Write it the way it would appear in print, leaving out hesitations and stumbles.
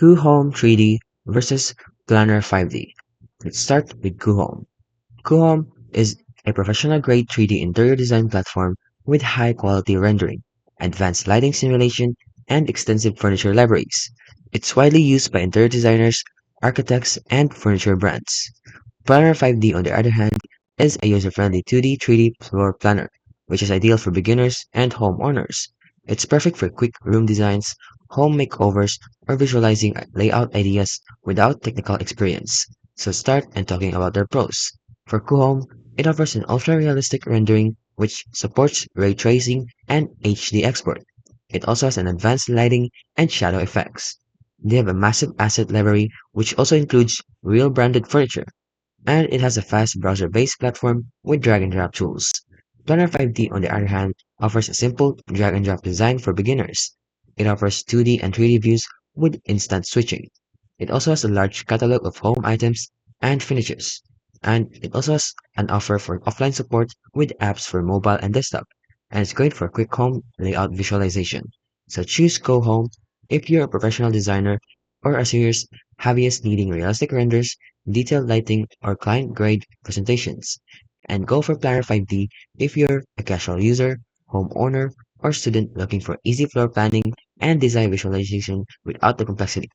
Coohom 3D versus Planner 5D. Let's start with Coohom. Coohom is a professional-grade 3D interior design platform with high-quality rendering, advanced lighting simulation, and extensive furniture libraries. It's widely used by interior designers, architects, and furniture brands. Planner 5D, on the other hand, is a user-friendly 2D, 3D floor planner, which is ideal for beginners and homeowners. It's perfect for quick room designs, home makeovers, or visualizing layout ideas without technical experience. So start and talking about their pros. For Kuhome, it offers an ultra-realistic rendering which supports ray tracing and HD export. It also has an advanced lighting and shadow effects. They have a massive asset library which also includes real branded furniture, and it has a fast browser-based platform with drag-and-drop tools. Planner 5D, on the other hand, offers a simple drag-and-drop design for beginners. It offers 2D and 3D views with instant switching. It also has a large catalog of home items and finishes. And it also has an offer for offline support with apps for mobile and desktop. And it's great for quick home layout visualization. So choose Go Home if you're a professional designer or a serious hobbyist needing realistic renders, detailed lighting, or client-grade presentations. And go for Planner 5D if you're a casual user, homeowner, or student looking for easy floor planning and design visualization without the complexity.